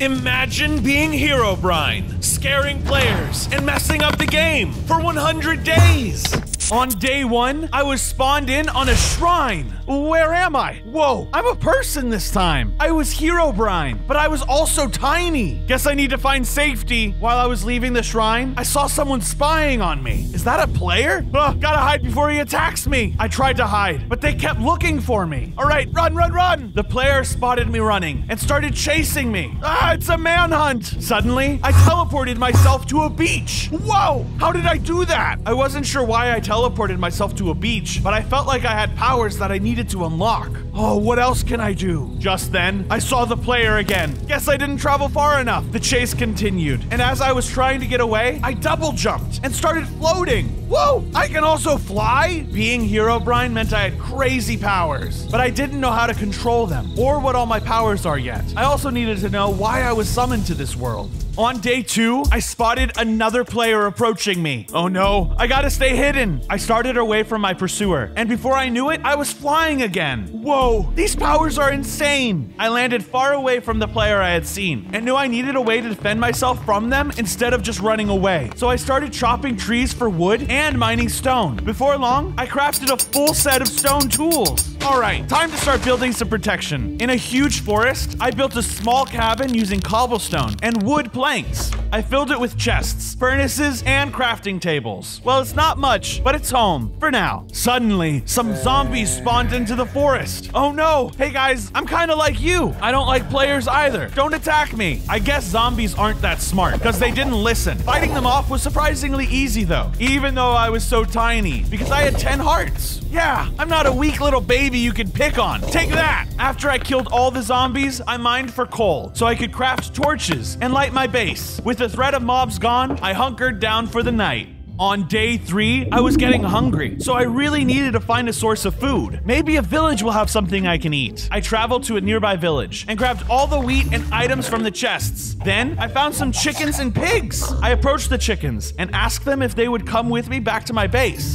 Imagine being HEROBRINE, scaring players and messing up the game for 100 days. On day 1, I was spawned in on a shrine. Where am I? Whoa, I'm a person this time. I was HEROBRINE, but I was also tiny. Guess I need to find safety. While I was leaving the shrine, I saw someone spying on me. Is that a player? Gotta hide before he attacks me. I tried to hide, but they kept looking for me. All right, run, run, run. The player spotted me running and started chasing me. It's a manhunt. Suddenly, I teleported myself to a beach. Whoa, how did I do that? I wasn't sure why I teleported myself to a beach, but I felt like I had powers that I needed to unlock. Oh, what else can I do? Just then, I saw the player again. Guess I didn't travel far enough. The chase continued, and as I was trying to get away, I double jumped and started floating. Whoa, I can also fly? Being HEROBRINE meant I had crazy powers, but I didn't know how to control them or what all my powers are yet. I also needed to know why I was summoned to this world. On day 2, I spotted another player approaching me. Oh no, I gotta stay hidden. I started away from my pursuer, and before I knew it, I was flying again. Whoa, these powers are insane. I landed far away from the player I had seen, and knew I needed a way to defend myself from them instead of just running away. So I started chopping trees for wood and mining stone. Before long, I crafted a full set of stone tools. All right, time to start building some protection. In a huge forest, I built a small cabin using cobblestone and wood planks. I filled it with chests, furnaces, and crafting tables. Well, it's not much, but it's home for now. Suddenly, some zombies spawned into the forest. Oh no, hey guys, I'm kind of like you. I don't like players either. Don't attack me. I guess zombies aren't that smart because they didn't listen. Fighting them off was surprisingly easy though, even though I was so tiny because I had 10 hearts. Yeah, I'm not a weak little baby you can pick on. Take that! After I killed all the zombies, I mined for coal so I could craft torches and light my base. With the threat of mobs gone, I hunkered down for the night. On day 3, I was getting hungry, so I really needed to find a source of food. Maybe a village will have something I can eat. I traveled to a nearby village and grabbed all the wheat and items from the chests. Then, I found some chickens and pigs. I approached the chickens and asked them if they would come with me back to my base.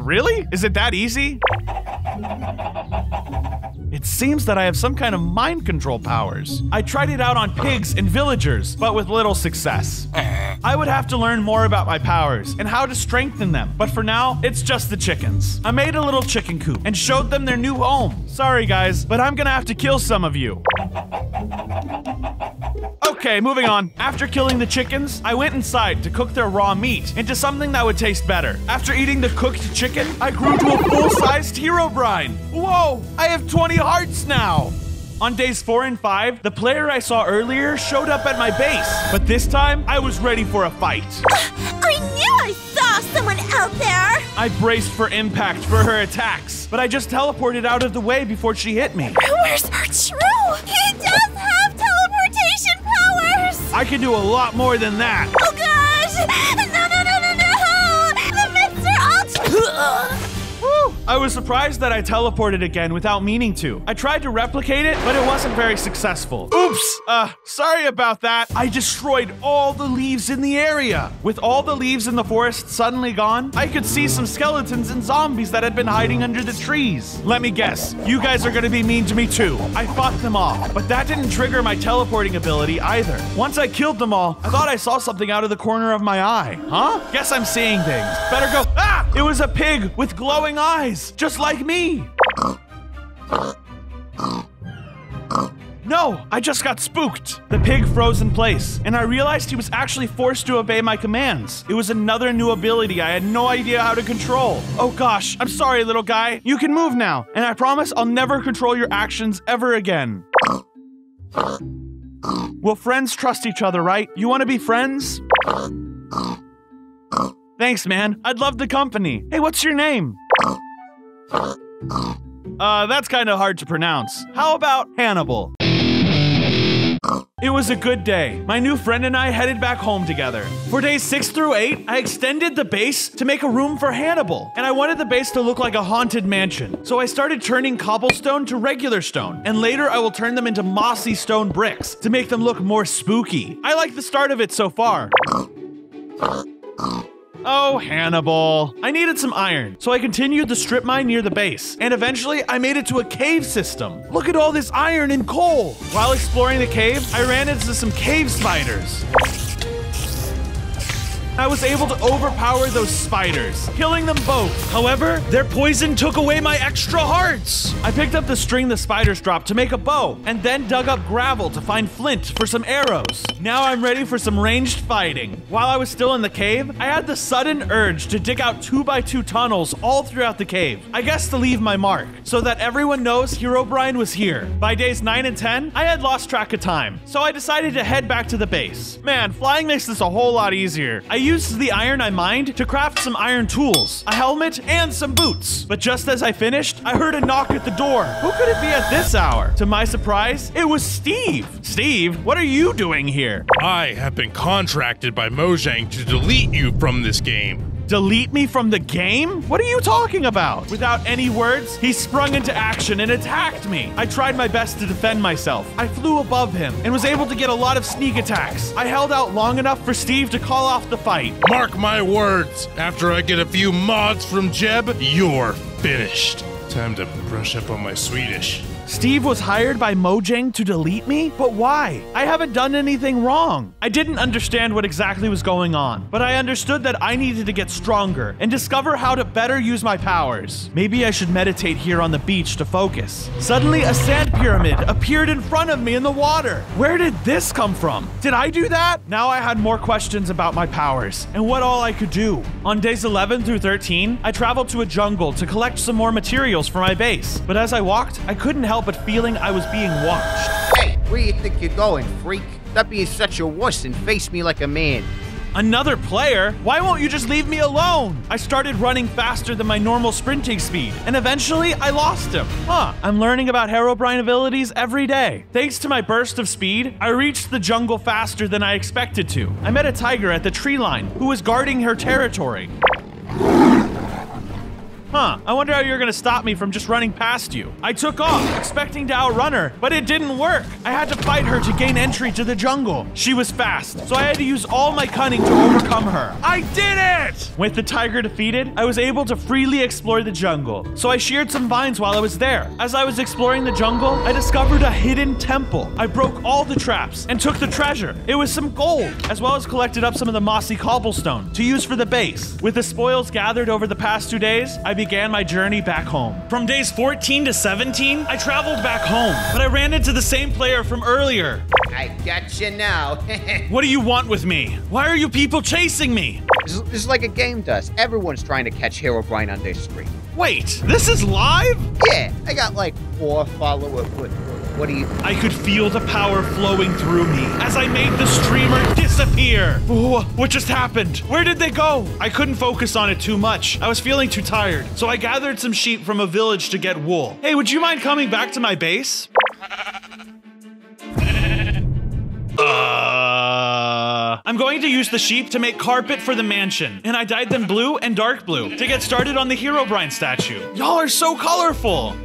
Really? Is it that easy? It seems that I have some kind of mind control powers. I tried it out on pigs and villagers, but with little success. I would have to learn more about my powers and how to strengthen them, but for now, it's just the chickens. I made a little chicken coop and showed them their new home. Sorry guys, but I'm gonna have to kill some of you. Okay, moving on. After killing the chickens, I went inside to cook their raw meat into something that would taste better. After eating the cooked chicken, I grew to a full-sized HEROBRINE. Whoa, I have 20 hearts now. On days 4 and 5, the player I saw earlier showed up at my base, but this time I was ready for a fight. I knew I saw someone out there! I braced for impact for her attacks, but I just teleported out of the way before she hit me. Rumors are true! He does have teleportation powers! I can do a lot more than that. Oh gosh! No! The Mr. Ultra... Woo! I was surprised that I teleported again without meaning to. I tried to replicate it, but it wasn't very successful. Oops! Sorry about that. I destroyed all the leaves in the area. With all the leaves in the forest suddenly gone, I could see some skeletons and zombies that had been hiding under the trees. Let me guess, you guys are gonna be mean to me too. I fought them off, but that didn't trigger my teleporting ability either. Once I killed them all, I thought I saw something out of the corner of my eye. Huh? Guess I'm seeing things. Better go. Ah! It was a pig with glowing eyes, just like me. No, I just got spooked. The pig froze in place, and I realized he was actually forced to obey my commands. It was another new ability I had no idea how to control. Oh gosh, I'm sorry, little guy. You can move now, and I promise I'll never control your actions ever again. Well, friends trust each other, right? You want to be friends? Thanks, man. I'd love the company. Hey, what's your name? That's kind of hard to pronounce. How about Hannibal? It was a good day. My new friend and I headed back home together. For days 6 through 8, I extended the base to make a room for Hannibal, and I wanted the base to look like a haunted mansion. So I started turning cobblestone to regular stone, and later I will turn them into mossy stone bricks to make them look more spooky. I like the start of it so far. Oh, Hannibal. I needed some iron, so I continued the strip mine near the base, and eventually I made it to a cave system. Look at all this iron and coal. While exploring the cave, I ran into some cave spiders. I was able to overpower those spiders, killing them both. However, their poison took away my extra hearts. I picked up the string the spiders dropped to make a bow, and then dug up gravel to find flint for some arrows. Now I'm ready for some ranged fighting. While I was still in the cave, I had the sudden urge to dig out 2x2 tunnels all throughout the cave. I guess to leave my mark, so that everyone knows HEROBRINE was here. By days 9 and 10, I had lost track of time, so I decided to head back to the base. Man, flying makes this a whole lot easier. I used the iron I mined to craft some iron tools, a helmet, and some boots. But just as I finished, I heard a knock at the door. Who could it be at this hour? To my surprise, it was Steve. Steve, what are you doing here? I have been contracted by Mojang to delete you from this game. Delete me from the game? What are you talking about? Without any words, he sprung into action and attacked me. I tried my best to defend myself. I flew above him and was able to get a lot of sneak attacks. I held out long enough for Steve to call off the fight. Mark my words, after I get a few mods from Jeb, you're finished. Time to brush up on my Swedish. Steve was hired by Mojang to delete me? But why? I haven't done anything wrong. I didn't understand what exactly was going on, but I understood that I needed to get stronger and discover how to better use my powers. Maybe I should meditate here on the beach to focus. Suddenly, a sand pyramid appeared in front of me in the water. Where did this come from? Did I do that? Now I had more questions about my powers and what all I could do. On days 11 through 13, I traveled to a jungle to collect some more materials for my base. But as I walked, I couldn't help but feeling I was being watched. Hey, where you think you're going, freak? Stop being such a wuss and face me like a man. Another player? Why won't you just leave me alone? I started running faster than my normal sprinting speed, and eventually I lost him. I'm learning about HEROBRINE abilities every day. Thanks to my burst of speed, I reached the jungle faster than I expected to. I met a tiger at the tree line who was guarding her territory. I wonder how you're gonna stop me from just running past you. I took off, expecting to outrun her, but it didn't work. I had to fight her to gain entry to the jungle. She was fast, so I had to use all my cunning to overcome her. I did it! With the tiger defeated, I was able to freely explore the jungle, so I sheared some vines while I was there. As I was exploring the jungle, I discovered a hidden temple. I broke all the traps and took the treasure. It was some gold, as well as collected up some of the mossy cobblestone to use for the base. With the spoils gathered over the past 2 days, I began my journey back home. From days 14 to 17, I traveled back home, but I ran into the same player from earlier. I gotcha now. What do you want with me? Why are you people chasing me? This is like a game does. Everyone's trying to catch HEROBRINE on their stream. Wait, this is live? Yeah, I got like 4 followers. What do you... I could feel the power flowing through me as I made the streamer disappear. What just happened? Where did they go? I couldn't focus on it too much. I was feeling too tired, so I gathered some sheep from a village to get wool. Hey, would you mind coming back to my base? I'm going to use the sheep to make carpet for the mansion, and I dyed them blue and dark blue to get started on the HEROBRINE statue. Y'all are so colorful.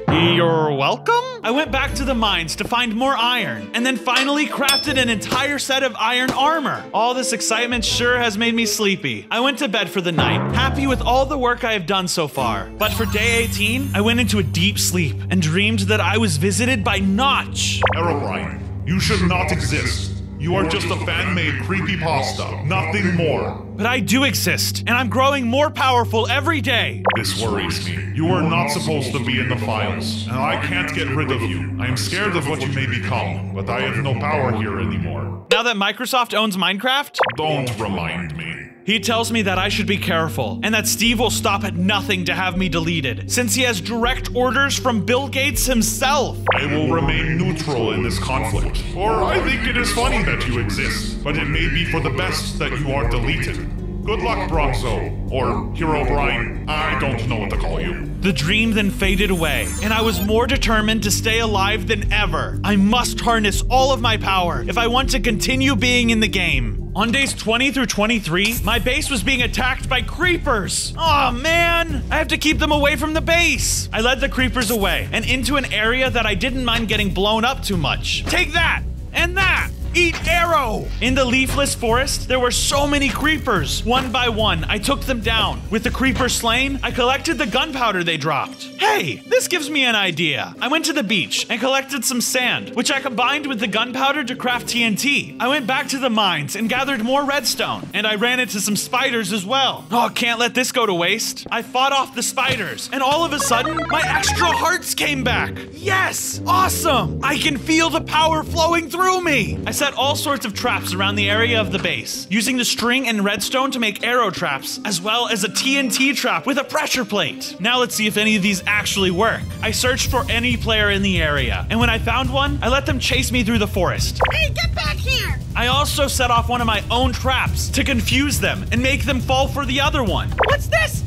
You're welcome? I went back to the mines to find more iron, and then finally crafted an entire set of iron armor. All this excitement sure has made me sleepy. I went to bed for the night, happy with all the work I have done so far. But for day 18, I went into a deep sleep and dreamed that I was visited by Notch. HEROBRINE, you should not exist. You are just a fan-made creepypasta, nothing more. But I do exist, and I'm growing more powerful every day. This worries me. You are not supposed to be in the files, and I can't get rid of you. I am scared of what you may become, but I have no power here anymore. Now that Microsoft owns Minecraft? Don't remind me. He tells me that I should be careful, and that Steve will stop at nothing to have me deleted, since he has direct orders from Bill Gates himself. I will remain neutral in this conflict. Or I think it is funny that you exist, but it may be for the best that you are deleted. Good luck, Bronzo, or HEROBRINE, I don't know what to call you. The dream then faded away, and I was more determined to stay alive than ever. I must harness all of my power if I want to continue being in the game. On days 20 through 23, my base was being attacked by creepers. Aw, man, I have to keep them away from the base. I led the creepers away and into an area that I didn't mind getting blown up too much. Take that, and that. Eat arrow! In the leafless forest, there were so many creepers. One by one, I took them down. With the creepers slain, I collected the gunpowder they dropped. Hey, this gives me an idea. I went to the beach and collected some sand, which I combined with the gunpowder to craft TNT. I went back to the mines and gathered more redstone, and I ran into some spiders as well. Oh, can't let this go to waste. I fought off the spiders, and all of a sudden, my extra hearts came back. Yes! Awesome! I can feel the power flowing through me! I set all sorts of traps around the area of the base, using the string and redstone to make arrow traps, as well as a TNT trap with a pressure plate. Now let's see if any of these actually work. I searched for any player in the area, and when I found one, I let them chase me through the forest. Hey, get back here! I also set off one of my own traps to confuse them and make them fall for the other one. What's this?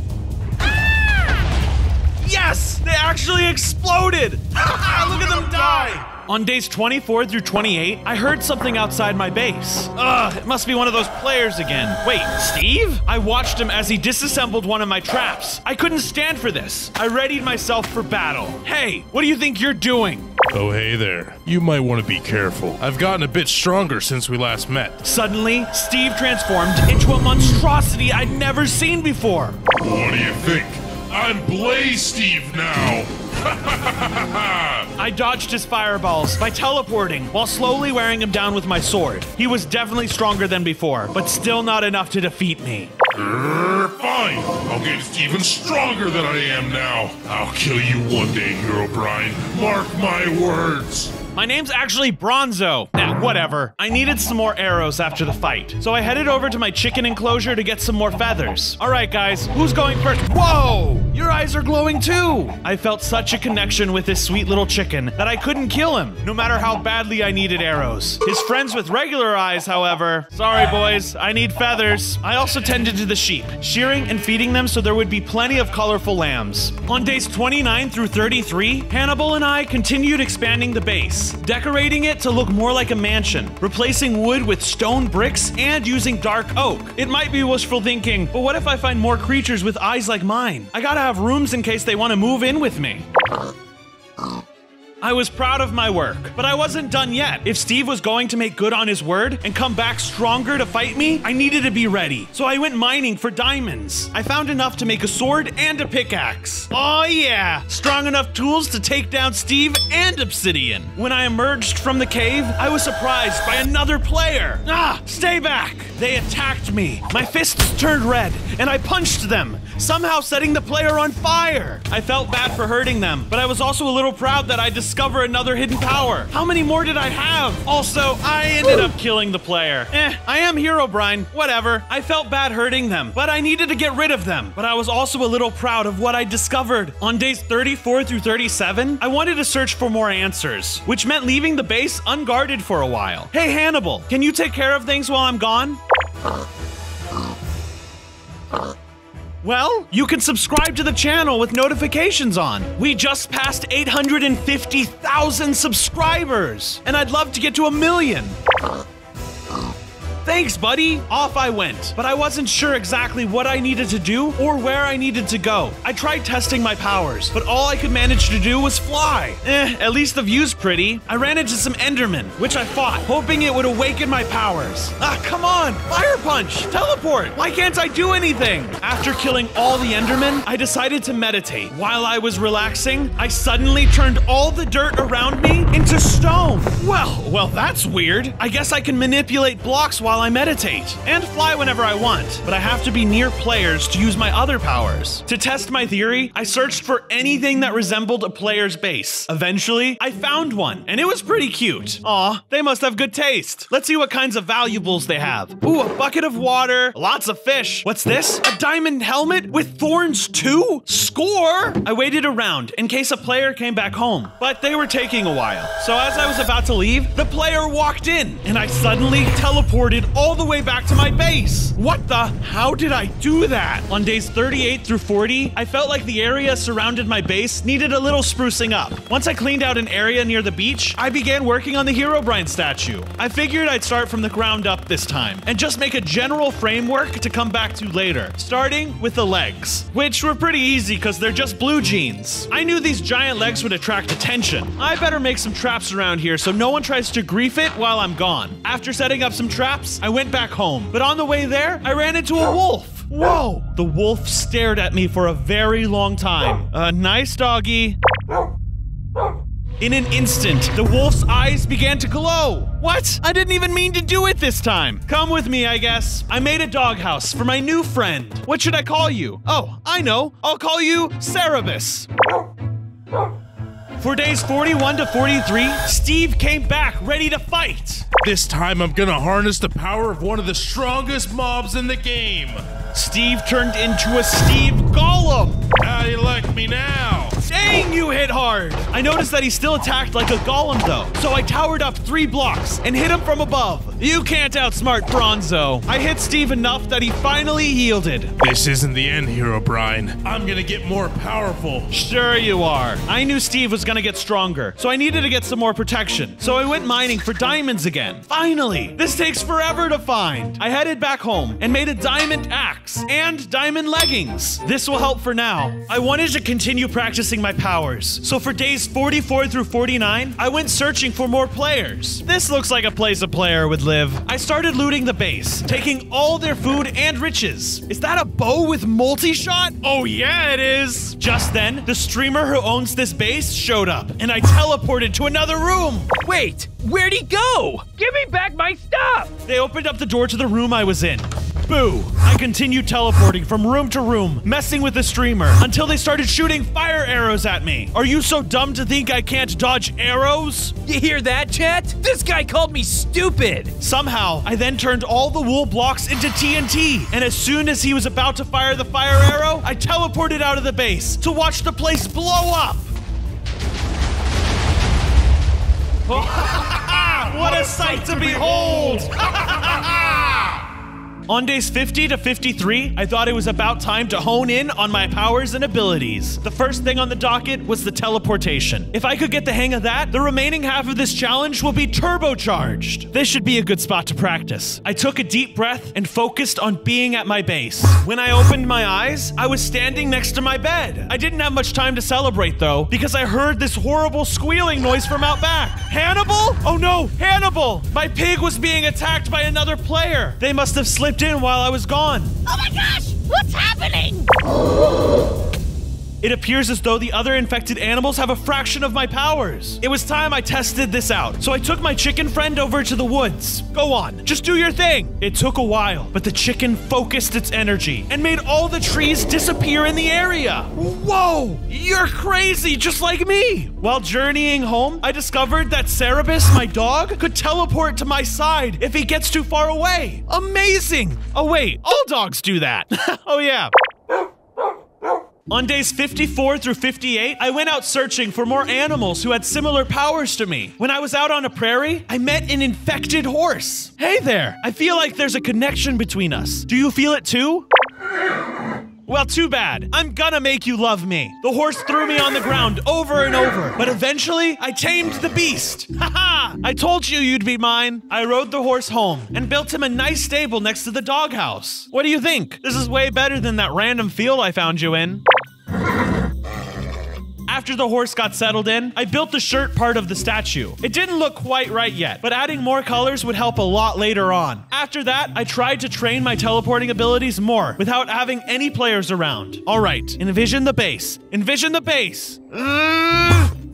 Yes! They actually exploded! Look at them die! On days 24 through 28, I heard something outside my base. Ugh, it must be one of those players again. Wait, Steve? I watched him as he disassembled one of my traps. I couldn't stand for this. I readied myself for battle. Hey, what do you think you're doing? Oh, hey there. You might want to be careful. I've gotten a bit stronger since we last met. Suddenly, Steve transformed into a monstrosity I'd never seen before. What do you think? I'm Blaze Steve now. I dodged his fireballs by teleporting while slowly wearing him down with my sword. He was definitely stronger than before, but still not enough to defeat me. Fine. I'll get even stronger than I am now. I'll kill you one day, HEROBRINE. Mark my words. My name's actually Bronzo. Nah, whatever. I needed some more arrows after the fight, so I headed over to my chicken enclosure to get some more feathers. All right, guys, who's going first? Whoa! Your eyes are glowing too! I felt such a connection with this sweet little chicken that I couldn't kill him, no matter how badly I needed arrows. His friends with regular eyes, however, sorry boys, I need feathers. I also tended to the sheep, shearing and feeding them so there would be plenty of colorful lambs. On days 29 through 33, Hannibal and I continued expanding the base, decorating it to look more like a mansion, replacing wood with stone bricks and using dark oak. It might be wishful thinking, but what if I find more creatures with eyes like mine? I gotta have rooms in case they want to move in with me. I was proud of my work, but I wasn't done yet. If Steve was going to make good on his word and come back stronger to fight me, I needed to be ready. So I went mining for diamonds. I found enough to make a sword and a pickaxe. Oh yeah, strong enough tools to take down Steve and obsidian. When I emerged from the cave, I was surprised by another player. Ah, stay back. They attacked me. My fists turned red and I punched them, somehow setting the player on fire. I felt bad for hurting them, but I was also a little proud that I discover another hidden power. How many more did I have? Also, I ended up killing the player. I am HEROBRINE, whatever. I felt bad hurting them, but I needed to get rid of them. But I was also a little proud of what I discovered. On days 34 through 37, I wanted to search for more answers, which meant leaving the base unguarded for a while. Hey Hannibal, can you take care of things while I'm gone? Well, you can subscribe to the channel with notifications on. We just passed 850,000 subscribers, and I'd love to get to 1 million. Thanks, buddy. Off I went, but I wasn't sure exactly what I needed to do or where I needed to go. I tried testing my powers, but all I could manage to do was fly. At least the view's pretty. I ran into some Endermen, which I fought, hoping it would awaken my powers. Ah, come on! Fire punch! Teleport! Why can't I do anything? After killing all the Endermen, I decided to meditate. While I was relaxing, I suddenly turned all the dirt around me into stone. Well, that's weird. I guess I can manipulate blocks while I meditate and fly whenever I want, but I have to be near players to use my other powers. To test my theory, I searched for anything that resembled a player's base. Eventually, I found one, and it was pretty cute. Aw, they must have good taste. Let's see what kinds of valuables they have. Ooh, a bucket of water, lots of fish. What's this? A diamond helmet with thorns too? Score! I waited around in case a player came back home, but they were taking a while. So as I was about to leave, the player walked in, and I suddenly teleported all the way back to my base. What the? How did I do that? On days 38 through 40, I felt like the area surrounded my base needed a little sprucing up. Once I cleaned out an area near the beach, I began working on the HEROBRINE statue. I figured I'd start from the ground up this time and just make a general framework to come back to later, starting with the legs, which were pretty easy because they're just blue jeans. I knew these giant legs would attract attention. I better make some traps around here so no one tries to grief it while I'm gone. After setting up some traps, I went back home, but on the way there, I ran into a wolf. Whoa! The wolf stared at me for a very long time. Nice doggy. In an instant, the wolf's eyes began to glow. What? I didn't even mean to do it this time. Come with me, I guess. I made a doghouse for my new friend. What should I call you? Oh, I know. I'll call you Cerebus. For days 41 to 43, Steve came back ready to fight. This time I'm gonna harness the power of one of the strongest mobs in the game. Steve turned into a Steve Golem. How do you like me now? Dang, you hit hard! I noticed that he still attacked like a golem though, so I towered up 3 blocks and hit him from above. You can't outsmart Bronzo. I hit Steve enough that he finally yielded. This isn't the end, HEROBRINE. I'm gonna get more powerful. Sure you are. I knew Steve was gonna get stronger, so I needed to get some more protection. So I went mining for diamonds again. Finally! This takes forever to find. I headed back home and made a diamond axe and diamond leggings. This will help for now. I wanted to continue practicing my powers. So for days 44 through 49, I went searching for more players. This looks like a place a player would live. I started looting the base, taking all their food and riches. Is that a bow with multi-shot? Oh yeah, it is. Just then, the streamer who owns this base showed up, and I teleported to another room. Wait, where'd he go? Give me back my stuff! They opened up the door to the room I was in. Boo! I continued teleporting from room to room, messing with the streamer, until they started shooting fire arrows at me. Are you so dumb to think I can't dodge arrows? You hear that, chat? This guy called me stupid! Somehow, I then turned all the wool blocks into TNT, and as soon as he was about to fire the fire arrow, I teleported out of the base to watch the place blow up! What a sight to behold! On days 50 to 53, I thought it was about time to hone in on my powers and abilities. The first thing on the docket was the teleportation. If I could get the hang of that, the remaining half of this challenge will be turbocharged. This should be a good spot to practice. I took a deep breath and focused on being at my base. When I opened my eyes, I was standing next to my bed. I didn't have much time to celebrate though, because I heard this horrible squealing noise from out back. Hannibal? Oh no, Hannibal! My pig was being attacked by another player. They must have slipped in while I was gone. Oh my gosh! What's happening? It appears as though the other infected animals have a fraction of my powers. It was time I tested this out, so I took my chicken friend over to the woods. Go on, just do your thing. It took a while, but the chicken focused its energy and made all the trees disappear in the area. Whoa, you're crazy, just like me. While journeying home, I discovered that Cerebus, my dog, could teleport to my side if he gets too far away. Amazing. Oh wait, all dogs do that. Oh yeah. On days 54 through 58, I went out searching for more animals who had similar powers to me. When I was out on a prairie, I met an infected horse. Hey there, I feel like there's a connection between us. Do you feel it too? Well, too bad. I'm gonna make you love me. The horse threw me on the ground over and over, but eventually I tamed the beast. Haha! I told you you'd be mine. I rode the horse home and built him a nice stable next to the doghouse. What do you think? This is way better than that random field I found you in. After the horse got settled in, I built the shirt part of the statue. It didn't look quite right yet, but adding more colors would help a lot later on. After that, I tried to train my teleporting abilities more without having any players around. All right, envision the base. Envision the base.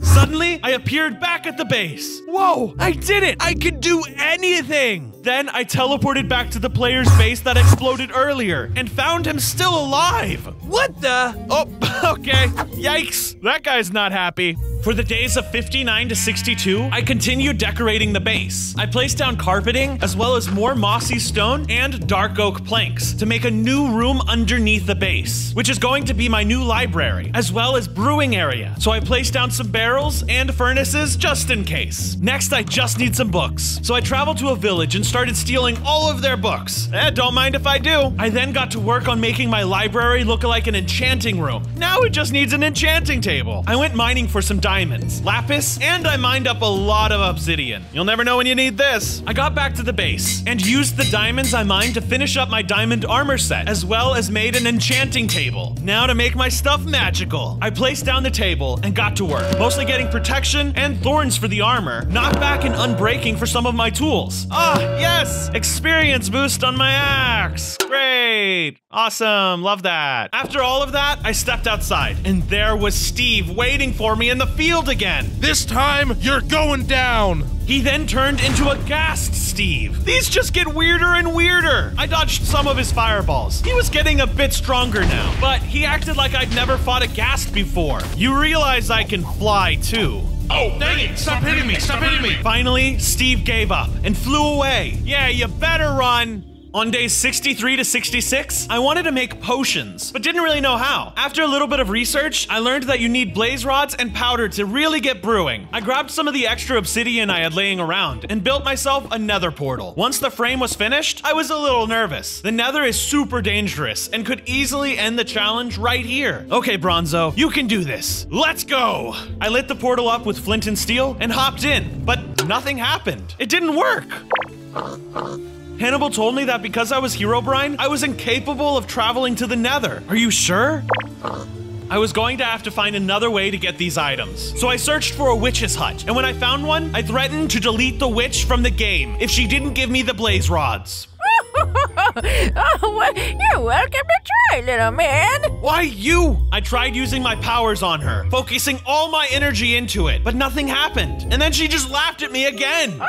Suddenly, I appeared back at the base. Whoa, I did it! I could do anything! Then I teleported back to the player's base that exploded earlier and found him still alive. What the? Oh, okay. Yikes. That guy's not happy. For the days of 59 to 62, I continued decorating the base. I placed down carpeting, as well as more mossy stone and dark oak planks to make a new room underneath the base, which is going to be my new library, as well as brewing area. So I placed down some barrels and furnaces just in case. Next, I just need some books. So I traveled to a village and started stealing all of their books. Don't mind if I do. I then got to work on making my library look like an enchanting room. Now it just needs an enchanting table. I went mining for some diamonds, lapis, and I mined up a lot of obsidian. You'll never know when you need this. I got back to the base and used the diamonds I mined to finish up my diamond armor set, as well as made an enchanting table. Now to make my stuff magical. I placed down the table and got to work, mostly getting protection and thorns for the armor, knockback and unbreaking for some of my tools. Ah, yes! Experience boost on my axe. Great. Awesome. Love that. After all of that, I stepped outside, and there was Steve waiting for me in the field again. This time, you're going down. He then turned into a ghast Steve. These just get weirder and weirder. I dodged some of his fireballs. He was getting a bit stronger now, but he acted like I'd never fought a ghast before. You realize I can fly too. Oh, dang it! Stop hitting me! Stop hitting me! Finally, Steve gave up and flew away. Yeah, you better run. On days 63 to 66, I wanted to make potions, but didn't really know how. After a little bit of research, I learned that you need blaze rods and powder to really get brewing. I grabbed some of the extra obsidian I had laying around and built myself a nether portal. Once the frame was finished, I was a little nervous. The nether is super dangerous and could easily end the challenge right here. Okay, Bronzo, you can do this. Let's go! I lit the portal up with flint and steel and hopped in, but nothing happened. It didn't work. Hannibal told me that because I was HEROBRINE, I was incapable of traveling to the nether. Are you sure? I was going to have to find another way to get these items. So I searched for a witch's hut, and when I found one, I threatened to delete the witch from the game if she didn't give me the blaze rods. Oh, well, you're welcome to try, little man. Why you? I tried using my powers on her, focusing all my energy into it, but nothing happened. And then she just laughed at me again.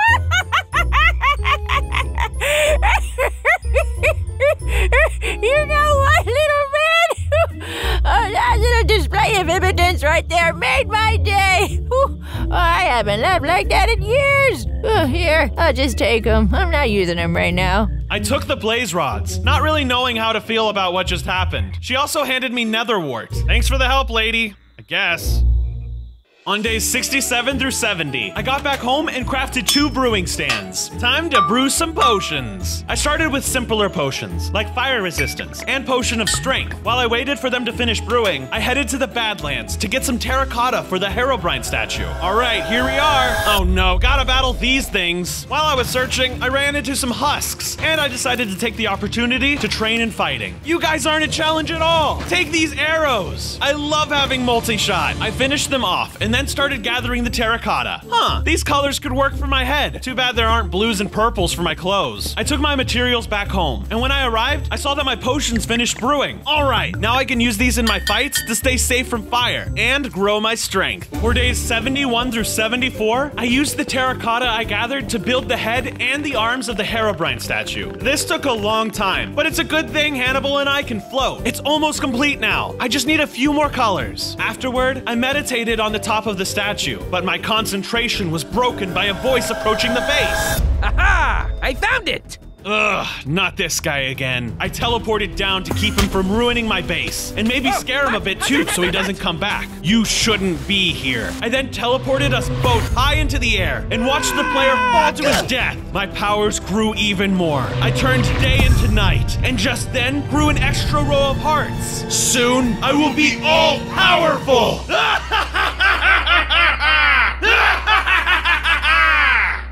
You know what, little man? That little display of impotence right there made my day. I haven't laughed like that in years. Here, I'll just take them. I'm not using them right now. I took the blaze rods, not really knowing how to feel about what just happened. She also handed me nether wart. Thanks for the help, lady. I guess. On days 67 through 70, I got back home and crafted 2 brewing stands. Time to brew some potions. I started with simpler potions, like fire resistance and potion of strength. While I waited for them to finish brewing, I headed to the Badlands to get some terracotta for the HEROBRINE statue. All right, here we are. Oh no, gotta battle these things. While I was searching, I ran into some husks, and I decided to take the opportunity to train in fighting. You guys aren't a challenge at all. Take these arrows. I love having multi-shot. I finished them off, and then started gathering the terracotta. These colors could work for my head. Too bad there aren't blues and purples for my clothes. I took my materials back home, and when I arrived, I saw that my potions finished brewing. All right, now I can use these in my fights to stay safe from fire and grow my strength. For days 71 through 74, I used the terracotta I gathered to build the head and the arms of the HEROBRINE statue. This took a long time, but it's a good thing Hannibal and I can float. It's almost complete now. I just need a few more colors. Afterward, I meditated on the top of the statue, but my concentration was broken by a voice approaching the base. Aha! I found it! Ugh, not this guy again. I teleported down to keep him from ruining my base, and maybe scare him a bit too so he doesn't come back. You shouldn't be here. I then teleported us both high into the air and watched the player fall to his death. My powers grew even more. I turned day into night, and just then grew an extra row of hearts. Soon, I will be all-powerful!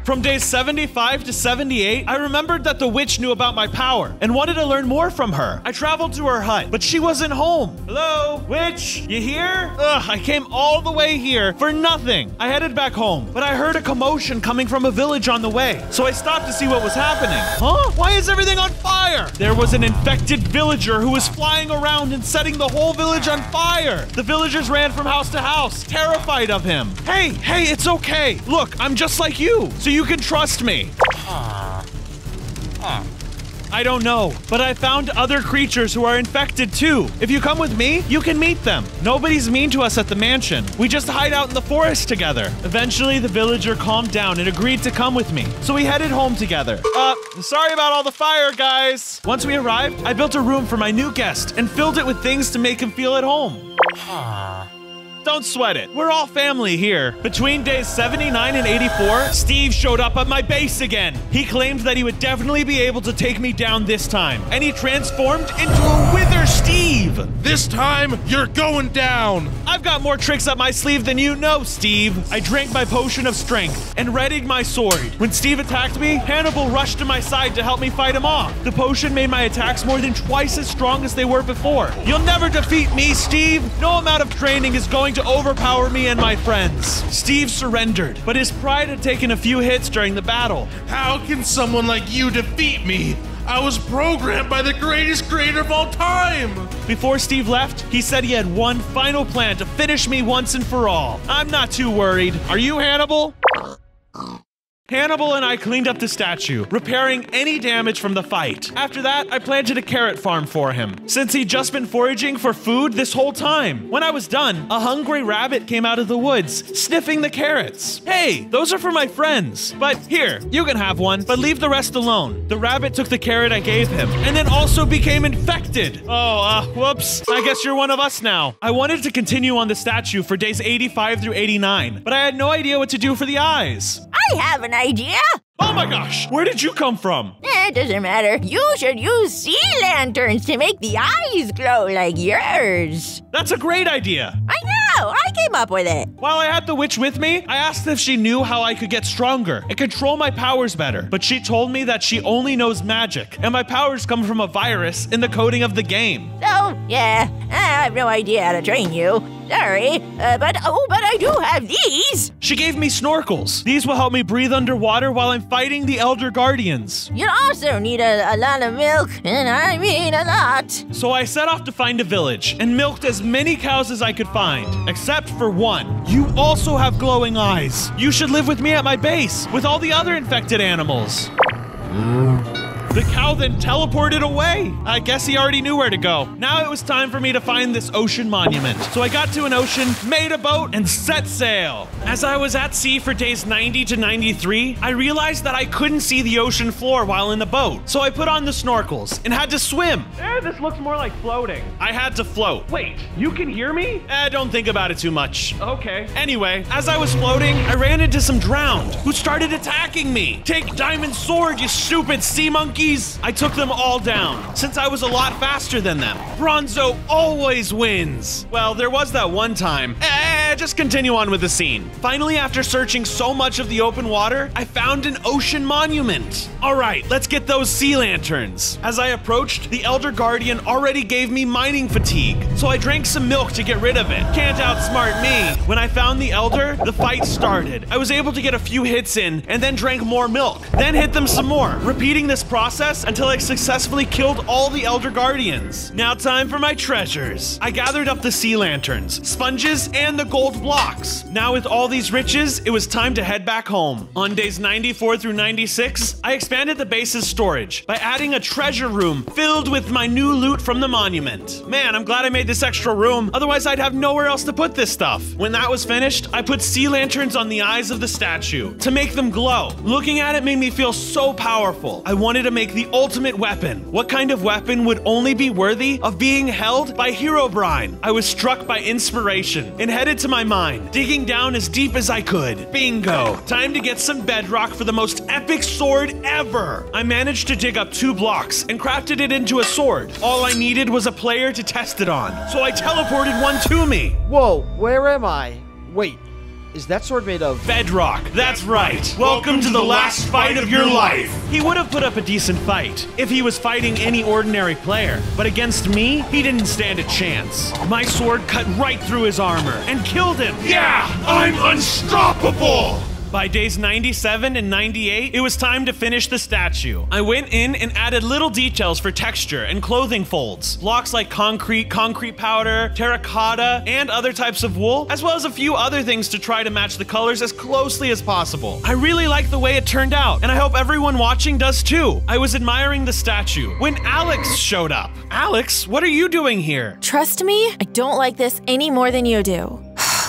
From days 75 to 78, I remembered that the witch knew about my power and wanted to learn more from her. I traveled to her hut, but she wasn't home. Hello? Witch? You here? Ugh, I came all the way here for nothing. I headed back home, but I heard a commotion coming from a village on the way, so I stopped to see what was happening. Huh? Why is everything on fire? There was an infected villager who was flying around and setting the whole village on fire. The villagers ran from house to house, terrified of him. Hey, it's okay. Look, I'm just like you, so you can trust me. I don't know, but I found other creatures who are infected too. If you come with me, you can meet them. Nobody's mean to us at the mansion. We just hide out in the forest together. Eventually, the villager calmed down and agreed to come with me, so we headed home together. Sorry about all the fire, guys. Once we arrived, I built a room for my new guest and filled it with things to make him feel at home. Don't sweat it. We're all family here. Between days 79 and 84, Steve showed up at my base again. He claimed that he would definitely be able to take me down this time, and he transformed into a Wither Steve. This time, you're going down. I've got more tricks up my sleeve than you know, Steve. I drank my potion of strength and readied my sword. When Steve attacked me, Hannibal rushed to my side to help me fight him off. The potion made my attacks more than twice as strong as they were before. You'll never defeat me, Steve. No amount of training is going to overpower me and my friends. Steve surrendered, but his pride had taken a few hits during the battle. How can someone like you defeat me? I was programmed by the greatest creator of all time! Before Steve left, he said he had one final plan to finish me once and for all. I'm not too worried. Are you, Hannibal? Hannibal and I cleaned up the statue, repairing any damage from the fight. After that, I planted a carrot farm for him, since he'd just been foraging for food this whole time. When I was done, a hungry rabbit came out of the woods, sniffing the carrots. Hey, those are for my friends. But here, you can have one, but leave the rest alone. The rabbit took the carrot I gave him, and then also became infected. Whoops. I guess you're one of us now. I wanted to continue on the statue for days 85 through 89, but I had no idea what to do for the eyes. I have an idea. Oh my gosh, where did you come from? It doesn't matter. You should use sea lanterns to make the eyes glow like yours. That's a great idea. I know, I came up with it. While I had the witch with me, I asked if she knew how I could get stronger and control my powers better, but she told me that she only knows magic, and my powers come from a virus in the coding of the game. So, yeah, I have no idea how to train you. Sorry, but I do have these. She gave me snorkels. These will help me breathe underwater while I'm fighting the Elder Guardians. You also need a lot of milk, and I mean a lot. So I set off to find a village and milked as many cows as I could find, except for one. You also have glowing eyes. You should live with me at my base with all the other infected animals. The cow then teleported away. I guess he already knew where to go. Now it was time for me to find this ocean monument. So I got to an ocean, made a boat, and set sail. As I was at sea for days 90 to 93, I realized that I couldn't see the ocean floor while in the boat. So I put on the snorkels and had to swim. This looks more like floating. I had to float. Wait, you can hear me? Don't think about it too much. Okay. Anyway, as I was floating, I ran into some drowned who started attacking me. Take Diamond Sword, you stupid sea monkey. I took them all down, since I was a lot faster than them. Bronzo always wins. Well, there was that one time. Just continue on with the scene. Finally, after searching so much of the open water, I found an ocean monument. All right, let's get those sea lanterns. As I approached, the Elder Guardian already gave me mining fatigue, so I drank some milk to get rid of it. Can't outsmart me. When I found the Elder, the fight started. I was able to get a few hits in, and then drank more milk, then hit them some more, repeating this process until I successfully killed all the Elder Guardians. Now time for my treasures. I gathered up the sea lanterns, sponges, and the gold blocks. Now with all these riches, it was time to head back home. On days 94 through 96, I expanded the base's storage by adding a treasure room filled with my new loot from the monument. Man, I'm glad I made this extra room, otherwise I'd have nowhere else to put this stuff. When that was finished, I put sea lanterns on the eyes of the statue to make them glow. Looking at it made me feel so powerful. I wanted to make the ultimate weapon. What kind of weapon would only be worthy of being held by HEROBRINE? I was struck by inspiration and headed to my mine, digging down as deep as I could. Bingo! Time to get some bedrock for the most epic sword ever! I managed to dig up 2 blocks and crafted it into a sword. All I needed was a player to test it on, so I teleported one to me. Whoa, where am I? Wait, is that sword made of bedrock? That's right. Welcome to the last fight of your life. He would have put up a decent fight if he was fighting any ordinary player, but against me, he didn't stand a chance. My sword cut right through his armor and killed him. Yeah, I'm unstoppable! By days 97 and 98, it was time to finish the statue. I went in and added little details for texture and clothing folds. Blocks like concrete powder, terracotta, and other types of wool, as well as a few other things to try to match the colors as closely as possible. I really like the way it turned out, and I hope everyone watching does too. I was admiring the statue when Alex showed up. Alex, what are you doing here? Trust me, I don't like this any more than you do.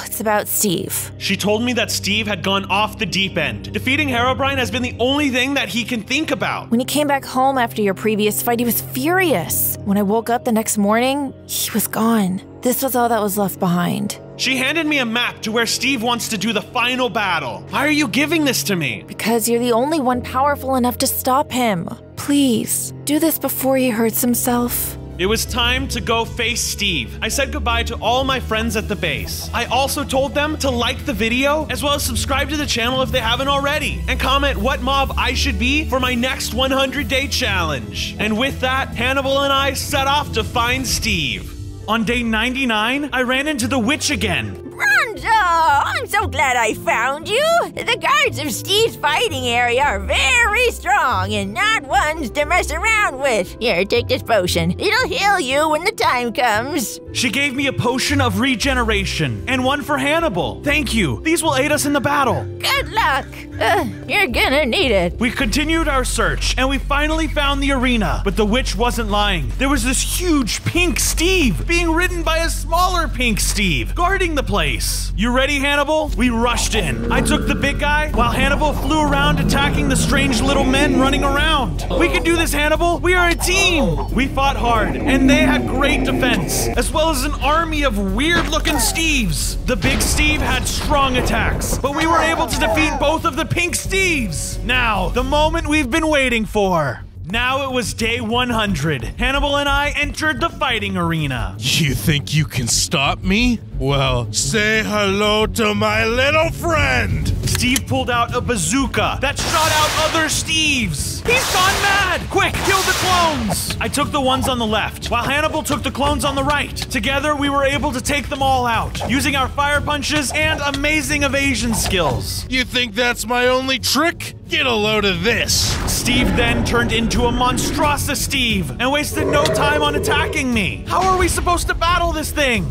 It's about Steve. She told me that Steve had gone off the deep end. Defeating HEROBRINE has been the only thing that he can think about. When he came back home after your previous fight, he was furious. When I woke up the next morning, he was gone. This was all that was left behind. She handed me a map to where Steve wants to do the final battle. Why are you giving this to me? Because you're the only one powerful enough to stop him. Please, do this before he hurts himself. It was time to go face Steve. I said goodbye to all my friends at the base. I also told them to like the video, as well as subscribe to the channel if they haven't already, and comment what mob I should be for my next 100-day challenge. And with that, Hannibal and I set off to find Steve. On day 99, I ran into the witch again. Bronzo! I'm so glad I found you! The guards of Steve's fighting area are very strong and not ones to mess around with. Here, take this potion. It'll heal you when the time comes. She gave me a potion of regeneration and one for Hannibal. Thank you. These will aid us in the battle. Good luck. You're gonna need it. We continued our search and we finally found the arena, but the witch wasn't lying. There was this huge pink Steve being ridden by a smaller pink Steve, guarding the place. You ready, Hannibal? We rushed in. I took the big guy while Hannibal flew around attacking the strange little men running around. We can do this, Hannibal. We are a team. We fought hard and they had great defense, as well as an army of weird-looking Steves. The big Steve had strong attacks, but we were able to defeat both of the pink Steves. Now, the moment we've been waiting for. Now it was day 100. Hannibal and I entered the fighting arena. You think you can stop me? Well, say hello to my little friend! Steve pulled out a bazooka that shot out other Steves. He's gone mad! Quick, kill the clones! I took the ones on the left, while Hannibal took the clones on the right. Together, we were able to take them all out, using our fire punches and amazing evasion skills. You think that's my only trick? Get a load of this! Steve then turned into a monstrous Steve and wasted no time on attacking me. How are we supposed to battle this thing?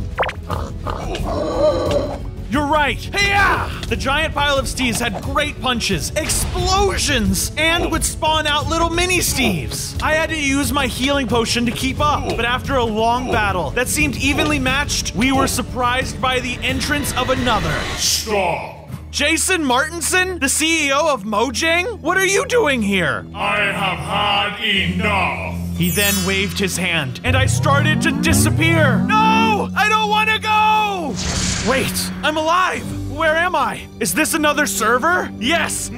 You're right. Hey-ya! The giant pile of Steves had great punches, explosions, and would spawn out little mini Steves. I had to use my healing potion to keep up, but after a long battle that seemed evenly matched, we were surprised by the entrance of another. Stop! Jason Martinson, the CEO of Mojang? What are you doing here? I have had enough. He then waved his hand, and I started to disappear. No! I don't want to go! Wait, I'm alive! Where am I? Is this another server? Yes!